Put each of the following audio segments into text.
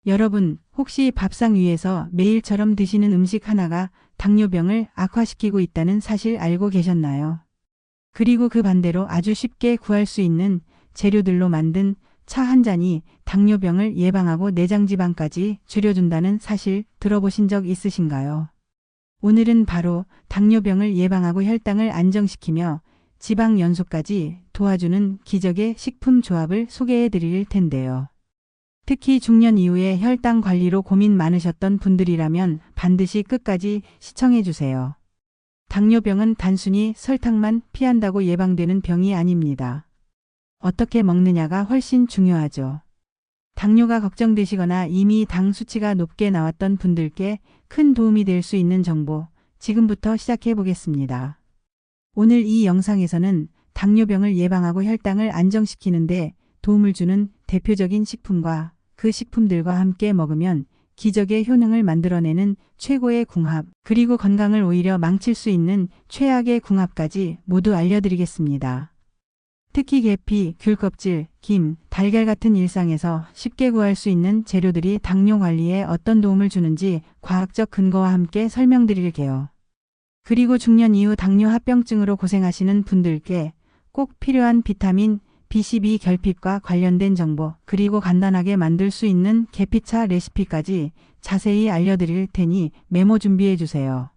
여러분, 혹시 밥상 위에서 매일처럼 드시는 음식 하나가 당뇨병을 악화시키고 있다는 사실 알고 계셨나요? 그리고 그 반대로 아주 쉽게 구할 수 있는 재료들로 만든 차 한 잔이 당뇨병을 예방하고 내장지방까지 줄여준다는 사실 들어보신 적 있으신가요? 오늘은 바로 당뇨병을 예방하고 혈당을 안정시키며 지방 연소까지 도와주는 기적의 식품 조합을 소개해 드릴 텐데요. 특히 중년 이후에 혈당 관리로 고민 많으셨던 분들이라면 반드시 끝까지 시청해 주세요. 당뇨병은 단순히 설탕만 피한다고 예방되는 병이 아닙니다. 어떻게 먹느냐가 훨씬 중요하죠. 당뇨가 걱정되시거나 이미 당 수치가 높게 나왔던 분들께 큰 도움이 될 수 있는 정보 지금부터 시작해 보겠습니다. 오늘 이 영상에서는 당뇨병을 예방하고 혈당을 안정시키는데 도움을 주는 대표적인 식품과 그 식품들과 함께 먹으면 기적의 효능을 만들어내는 최고의 궁합, 그리고 건강을 오히려 망칠 수 있는 최악의 궁합까지 모두 알려드리겠습니다. 특히 계피, 귤껍질, 김, 달걀 같은 일상에서 쉽게 구할 수 있는 재료들이 당뇨 관리에 어떤 도움을 주는지 과학적 근거와 함께 설명드릴게요. 그리고 중년 이후 당뇨 합병증으로 고생하시는 분들께 꼭 필요한 비타민 B12 결핍과 관련된 정보, 그리고 간단하게 만들 수 있는 계피차 레시피까지 자세히 알려드릴 테니 메모 준비해 주세요.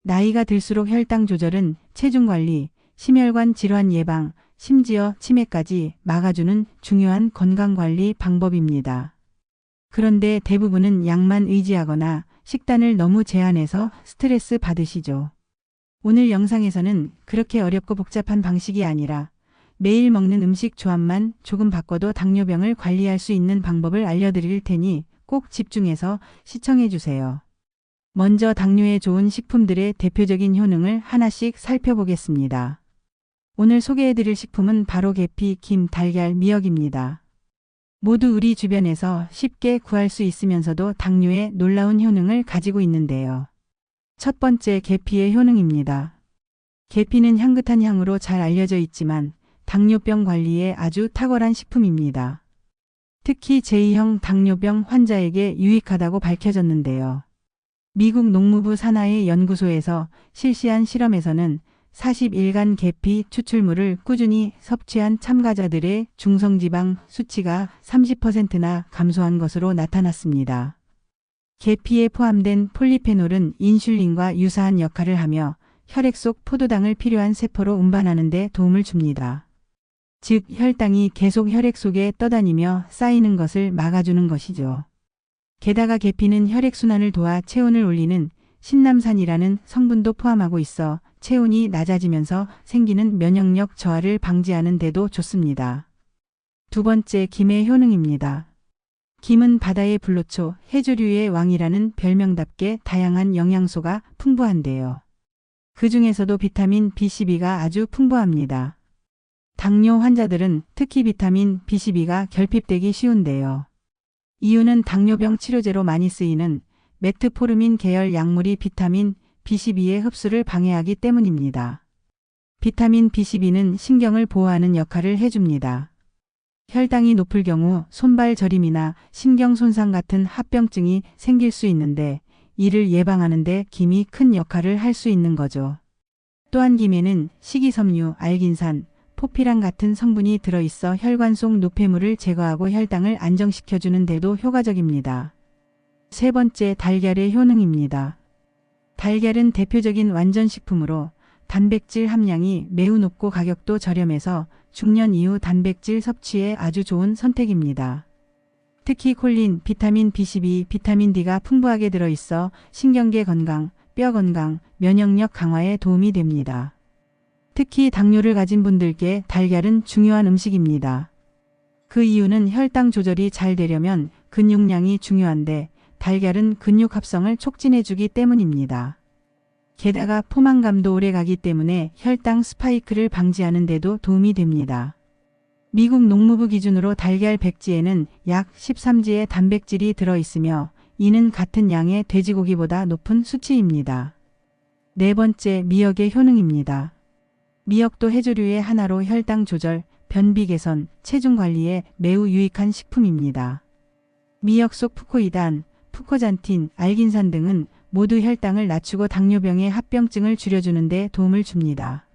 나이가 들수록 혈당 조절은 체중 관리, 심혈관 질환 예방, 심지어 치매까지 막아주는 중요한 건강관리 방법입니다. 그런데 대부분은 약만 의지하거나 식단을 너무 제한해서 스트레스 받으시죠. 오늘 영상에서는 그렇게 어렵고 복잡한 방식이 아니라 매일 먹는 음식 조합만 조금 바꿔도 당뇨병을 관리할 수 있는 방법을 알려드릴 테니 꼭 집중해서 시청해 주세요. 먼저 당뇨에 좋은 식품들의 대표적인 효능을 하나씩 살펴보겠습니다. 오늘 소개해드릴 식품은 바로 계피, 김, 달걀, 미역입니다. 모두 우리 주변에서 쉽게 구할 수 있으면서도 당뇨에 놀라운 효능을 가지고 있는데요. 첫 번째, 계피의 효능입니다. 계피는 향긋한 향으로 잘 알려져 있지만 당뇨병 관리에 아주 탁월한 식품입니다. 특히 제2형 당뇨병 환자에게 유익하다고 밝혀졌는데요. 미국 농무부 산하의 연구소에서 실시한 실험에서는 40일간 계피 추출물을 꾸준히 섭취한 참가자들의 중성지방 수치가 30%나 감소한 것으로 나타났습니다. 계피에 포함된 폴리페놀은 인슐린과 유사한 역할을 하며 혈액 속 포도당을 필요한 세포로 운반하는 데 도움을 줍니다. 즉, 혈당이 계속 혈액 속에 떠다니며 쌓이는 것을 막아주는 것이죠. 게다가 계피는 혈액순환을 도와 체온을 올리는 신남산이라는 성분도 포함하고 있어 체온이 낮아지면서 생기는 면역력 저하를 방지하는 데도 좋습니다. 두 번째, 김의 효능입니다. 김은 바다의 불로초, 해조류의 왕이라는 별명답게 다양한 영양소가 풍부한데요. 그 중에서도 비타민 B12가 아주 풍부합니다. 당뇨 환자들은 특히 비타민 B12가 결핍되기 쉬운데요. 이유는 당뇨병 치료제로 많이 쓰이는 메트포르민 계열 약물이 비타민 B12의 흡수를 방해하기 때문입니다. 비타민 B12는 신경을 보호하는 역할을 해줍니다. 혈당이 높을 경우 손발 저림이나 신경 손상 같은 합병증이 생길 수 있는데 이를 예방하는 데 김이 큰 역할을 할 수 있는 거죠. 또한 김에는 식이섬유, 알긴산, 포피란 같은 성분이 들어있어 혈관 속 노폐물을 제거하고 혈당을 안정시켜주는 데도 효과적입니다. 세 번째, 달걀의 효능입니다. 달걀은 대표적인 완전식품으로 단백질 함량이 매우 높고 가격도 저렴해서 중년 이후 단백질 섭취에 아주 좋은 선택입니다. 특히 콜린, 비타민 B12, 비타민 D가 풍부하게 들어있어 신경계 건강, 뼈 건강, 면역력 강화에 도움이 됩니다. 특히 당뇨를 가진 분들께 달걀은 중요한 음식입니다. 그 이유는 혈당 조절이 잘 되려면 근육량이 중요한데 달걀은 근육 합성을 촉진해주기 때문입니다. 게다가 포만감도 오래가기 때문에 혈당 스파이크를 방지하는 데도 도움이 됩니다. 미국 농무부 기준으로 달걀 100지에는 약 13지의 단백질이 들어있으며 이는 같은 양의 돼지고기보다 높은 수치입니다. 네 번째, 미역의 효능입니다. 미역도 해조류의 하나로 혈당 조절, 변비 개선, 체중 관리에 매우 유익한 식품입니다. 미역 속 푸코이단, 푸코잔틴, 알긴산 등은 모두 혈당을 낮추고 당뇨병의 합병증을 줄여주는 데 도움을 줍니다.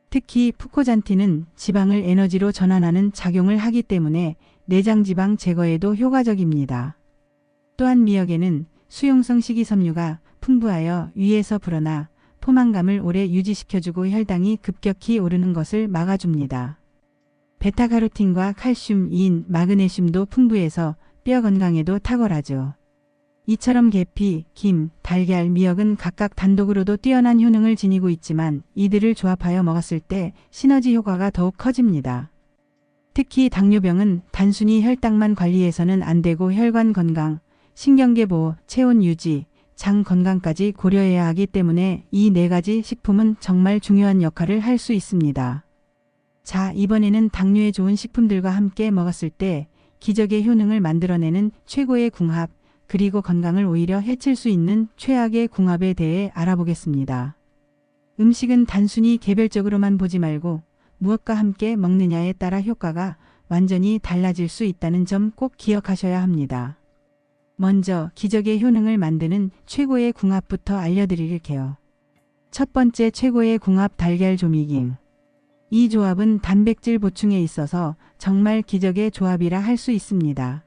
특히 푸코잔틴은 지방을 에너지로 전환하는 작용을 하기 때문에 내장 지방 제거에도 효과적입니다. 또한 미역에는 수용성 식이섬유가 풍부하여 위에서 불어나 포만감을 오래 유지시켜주고 혈당이 급격히 오르는 것을 막아줍니다. 베타카로틴과 칼슘, 인, 마그네슘도 풍부해서 뼈 건강에도 탁월하죠. 이처럼 계피, 김, 달걀, 미역은 각각 단독으로도 뛰어난 효능을 지니고 있지만 이들을 조합하여 먹었을 때 시너지 효과가 더욱 커집니다. 특히 당뇨병은 단순히 혈당만 관리해서는 안 되고 혈관 건강, 신경계 보호, 체온 유지, 장 건강까지 고려해야 하기 때문에 이 4가지 식품은 정말 중요한 역할을 할 수 있습니다. 자, 이번에는 당뇨에 좋은 식품들과 함께 먹었을 때 기적의 효능을 만들어내는 최고의 궁합, 그리고 건강을 오히려 해칠 수 있는 최악의 궁합에 대해 알아보겠습니다. 음식은 단순히 개별적으로만 보지 말고 무엇과 함께 먹느냐에 따라 효과가 완전히 달라질 수 있다는 점 꼭 기억하셔야 합니다. 먼저 기적의 효능을 만드는 최고의 궁합부터 알려드릴게요. 첫 번째 최고의 궁합 달걀 조미김. 이 조합은 단백질 보충에 있어서 정말 기적의 조합이라 할 수 있습니다.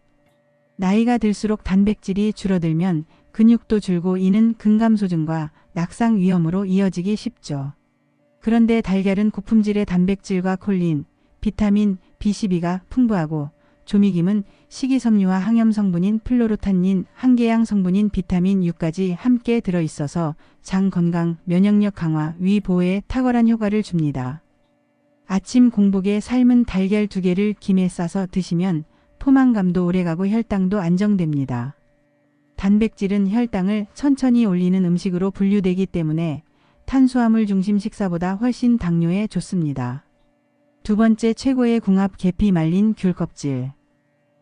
나이가 들수록 단백질이 줄어들면 근육도 줄고 이는 근감소증과 낙상 위험으로 이어지기 쉽죠. 그런데 달걀은 고품질의 단백질과 콜린, 비타민 B12가 풍부하고 조미김은 식이섬유와 항염 성분인 플로로탄닌, 한계양 성분인 비타민 U까지 함께 들어있어서 장 건강, 면역력 강화, 위 보호에 탁월한 효과를 줍니다. 아침 공복에 삶은 달걀 2개를 김에 싸서 드시면 포만감도 오래가고 혈당도 안정됩니다. 단백질은 혈당을 천천히 올리는 음식으로 분류되기 때문에 탄수화물 중심 식사보다 훨씬 당뇨에 좋습니다. 두 번째 최고의 궁합 계피 말린 귤 껍질.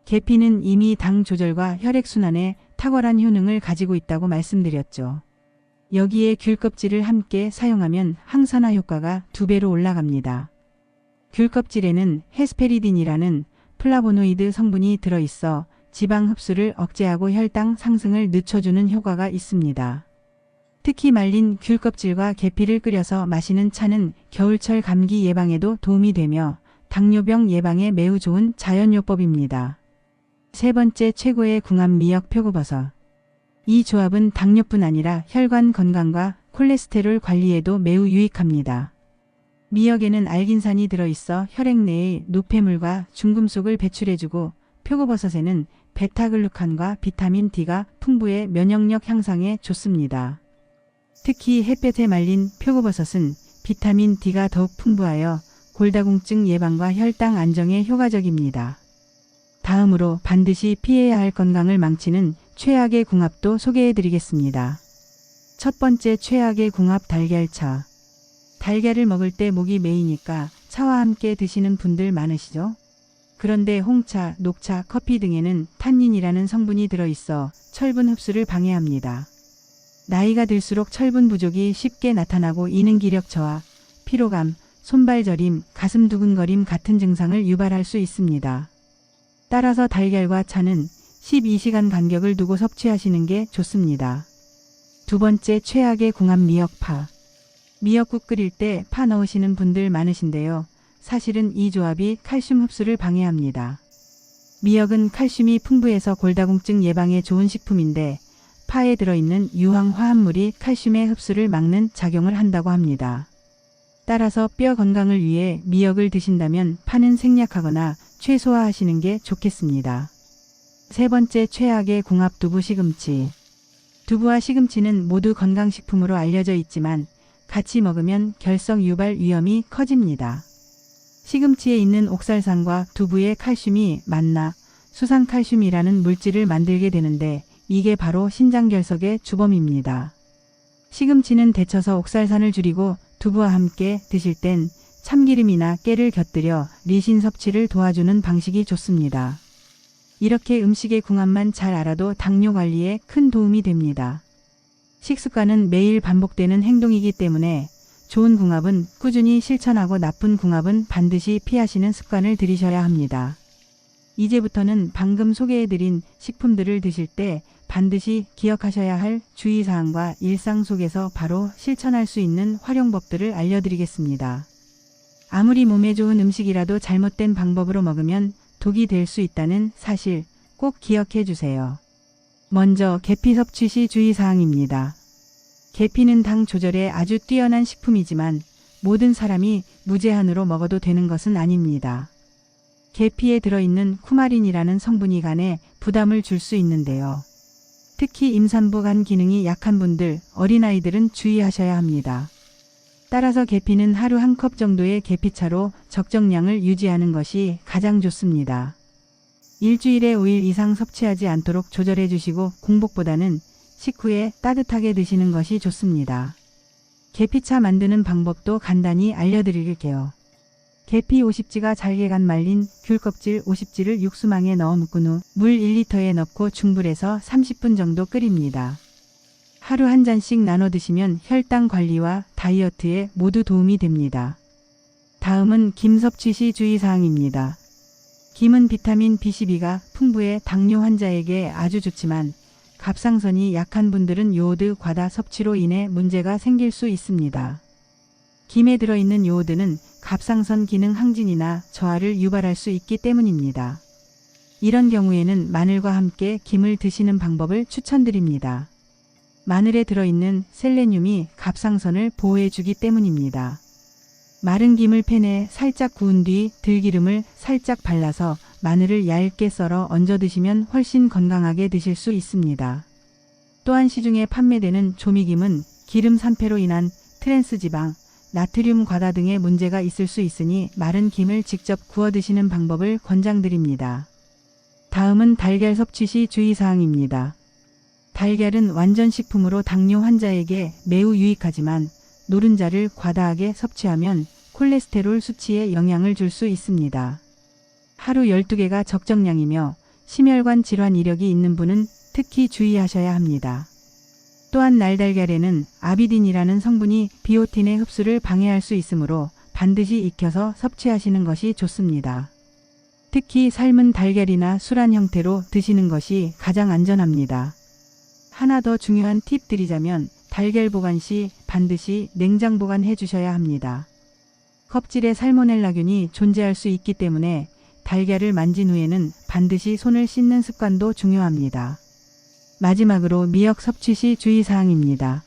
계피는 이미 당 조절과 혈액순환에 탁월한 효능을 가지고 있다고 말씀드렸죠. 여기에 귤 껍질을 함께 사용하면 항산화 효과가 2배로 올라갑니다. 귤 껍질에는 헤스페리딘이라는 플라보노이드 성분이 들어있어 지방 흡수를 억제하고 혈당 상승을 늦춰주는 효과가 있습니다. 특히 말린 귤 껍질과 계피를 끓여서 마시는 차는 겨울철 감기 예방에도 도움이 되며 당뇨병 예방에 매우 좋은 자연요법입니다. 세 번째 최고의 궁합 미역 표고버섯. 이 조합은 당뇨뿐 아니라 혈관 건강과 콜레스테롤 관리에도 매우 유익합니다. 미역에는 알긴산이 들어있어 혈액 내의 노폐물과 중금속을 배출해주고 표고버섯에는 베타글루칸과 비타민 D가 풍부해 면역력 향상에 좋습니다. 특히 햇볕에 말린 표고버섯은 비타민 D가 더욱 풍부하여 골다공증 예방과 혈당 안정에 효과적입니다. 다음으로 반드시 피해야 할 건강을 망치는 최악의 궁합도 소개해드리겠습니다. 첫 번째 최악의 궁합 달걀차. 달걀을 먹을 때 목이 메이니까 차와 함께 드시는 분들 많으시죠? 그런데 홍차, 녹차, 커피 등에는 탄닌이라는 성분이 들어있어 철분 흡수를 방해합니다. 나이가 들수록 철분 부족이 쉽게 나타나고 이는 기력 저하, 피로감, 손발 저림, 가슴 두근거림 같은 증상을 유발할 수 있습니다. 따라서 달걀과 차는 12시간 간격을 두고 섭취하시는 게 좋습니다. 두 번째 최악의 궁합 미역파. 미역국 끓일 때 파 넣으시는 분들 많으신데요. 사실은 이 조합이 칼슘 흡수를 방해합니다. 미역은 칼슘이 풍부해서 골다공증 예방에 좋은 식품인데 파에 들어있는 유황 화합물이 칼슘의 흡수를 막는 작용을 한다고 합니다. 따라서 뼈 건강을 위해 미역을 드신다면 파는 생략하거나 최소화하시는 게 좋겠습니다. 세 번째 최악의 궁합 두부 시금치. 두부와 시금치는 모두 건강식품으로 알려져 있지만 같이 먹으면 결석 유발 위험이 커집니다. 시금치에 있는 옥살산과 두부의 칼슘이 만나 수산칼슘이라는 물질을 만들게 되는데 이게 바로 신장결석의 주범입니다. 시금치는 데쳐서 옥살산을 줄이고 두부와 함께 드실 땐 참기름이나 깨를 곁들여 리신 섭취를 도와주는 방식이 좋습니다. 이렇게 음식의 궁합만 잘 알아도 당뇨 관리에 큰 도움이 됩니다. 식습관은 매일 반복되는 행동이기 때문에 좋은 궁합은 꾸준히 실천하고 나쁜 궁합은 반드시 피하시는 습관을 들이셔야 합니다. 이제부터는 방금 소개해드린 식품들을 드실 때 반드시 기억하셔야 할 주의사항과 일상 속에서 바로 실천할 수 있는 활용법들을 알려드리겠습니다. 아무리 몸에 좋은 음식이라도 잘못된 방법으로 먹으면 독이 될 수 있다는 사실 꼭 기억해 주세요. 먼저 계피 섭취 시 주의사항입니다. 계피는 당 조절에 아주 뛰어난 식품이지만 모든 사람이 무제한으로 먹어도 되는 것은 아닙니다. 계피에 들어있는 쿠마린이라는 성분이 간에 부담을 줄 수 있는데요. 특히 임산부 간 기능이 약한 분들, 어린아이들은 주의하셔야 합니다. 따라서 계피는 하루 1컵 정도의 계피차로 적정량을 유지하는 것이 가장 좋습니다. 일주일에 5일 이상 섭취하지 않도록 조절해 주시고 공복보다는 식후에 따뜻하게 드시는 것이 좋습니다. 계피차 만드는 방법도 간단히 알려드릴게요. 계피 50지가 잘게 간 말린 귤껍질 50지를 육수망에 넣어 묶은 후 물 1리터에 넣고 중불에서 30분 정도 끓입니다. 하루 한 잔씩 나눠 드시면 혈당 관리와 다이어트에 모두 도움이 됩니다. 다음은 김 섭취 시 주의사항입니다. 김은 비타민 B12가 풍부해 당뇨 환자에게 아주 좋지만 갑상선이 약한 분들은 요오드 과다 섭취로 인해 문제가 생길 수 있습니다. 김에 들어있는 요오드는 갑상선 기능 항진이나 저하를 유발할 수 있기 때문입니다. 이런 경우에는 마늘과 함께 김을 드시는 방법을 추천드립니다. 마늘에 들어있는 셀레늄이 갑상선을 보호해주기 때문입니다. 마른 김을 팬에 살짝 구운 뒤 들기름을 살짝 발라서 마늘을 얇게 썰어 얹어 드시면 훨씬 건강하게 드실 수 있습니다. 또한 시중에 판매되는 조미김은 기름 산패로 인한 트랜스지방, 나트륨 과다 등의 문제가 있을 수 있으니 마른 김을 직접 구워 드시는 방법을 권장드립니다. 다음은 달걀 섭취 시 주의사항입니다. 달걀은 완전식품으로 당뇨 환자에게 매우 유익하지만 노른자를 과다하게 섭취하면 콜레스테롤 수치에 영향을 줄 수 있습니다. 하루 12개가 적정량이며 심혈관 질환 이력이 있는 분은 특히 주의하셔야 합니다. 또한 날달걀에는 아비딘이라는 성분이 비오틴의 흡수를 방해할 수 있으므로 반드시 익혀서 섭취하시는 것이 좋습니다. 특히 삶은 달걀이나 술안 형태로 드시는 것이 가장 안전합니다. 하나 더 중요한 팁 드리자면 달걀 보관 시 반드시 냉장 보관해 주셔야 합니다. 껍질에 살모넬라균이 존재할 수 있기 때문에 달걀을 만진 후에는 반드시 손을 씻는 습관도 중요합니다. 마지막으로 미역 섭취 시 주의사항입니다.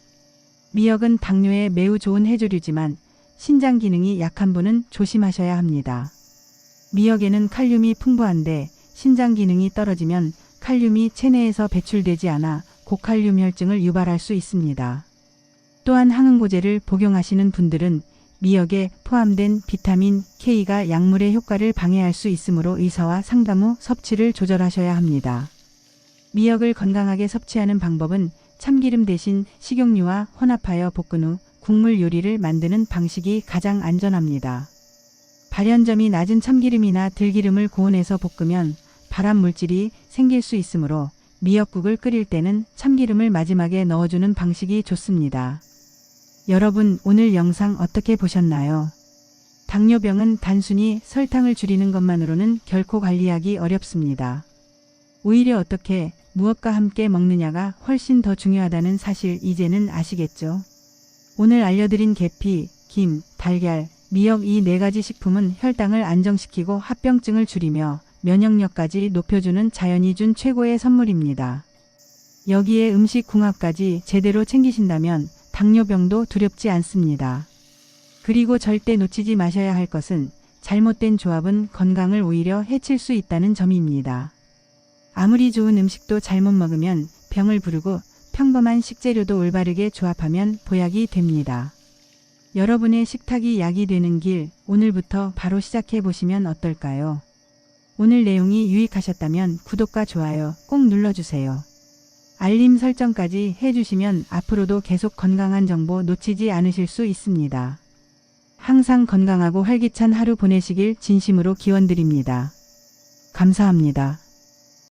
미역은 당뇨에 매우 좋은 해조류지만 신장 기능이 약한 분은 조심하셔야 합니다. 미역에는 칼륨이 풍부한데 신장 기능이 떨어지면 칼륨이 체내에서 배출되지 않아 고칼륨 혈증을 유발할 수 있습니다. 또한 항응고제를 복용하시는 분들은 미역에 포함된 비타민 K가 약물의 효과를 방해할 수 있으므로 의사와 상담 후 섭취를 조절하셔야 합니다. 미역을 건강하게 섭취하는 방법은 참기름 대신 식용유와 혼합하여 볶은 후 국물 요리를 만드는 방식이 가장 안전합니다. 발연점이 낮은 참기름이나 들기름을 고온에서 볶으면 발암 물질이 생길 수 있으므로 미역국을 끓일 때는 참기름을 마지막에 넣어주는 방식이 좋습니다. 여러분, 오늘 영상 어떻게 보셨나요? 당뇨병은 단순히 설탕을 줄이는 것만으로는 결코 관리하기 어렵습니다. 오히려 어떻게 무엇과 함께 먹느냐가 훨씬 더 중요하다는 사실 이제는 아시겠죠? 오늘 알려드린 계피, 김, 달걀, 미역 이 4가지 식품은 혈당을 안정시키고 합병증을 줄이며 면역력까지 높여주는 자연이 준 최고의 선물입니다. 여기에 음식 궁합까지 제대로 챙기신다면 당뇨병도 두렵지 않습니다. 그리고 절대 놓치지 마셔야 할 것은 잘못된 조합은 건강을 오히려 해칠 수 있다는 점입니다. 아무리 좋은 음식도 잘못 먹으면 병을 부르고 평범한 식재료도 올바르게 조합하면 보약이 됩니다. 여러분의 식탁이 약이 되는 길, 오늘부터 바로 시작해 보시면 어떨까요? 오늘 내용이 유익하셨다면 구독과 좋아요 꼭 눌러주세요. 알림 설정까지 해주시면 앞으로도 계속 건강한 정보 놓치지 않으실 수 있습니다. 항상 건강하고 활기찬 하루 보내시길 진심으로 기원드립니다. 감사합니다.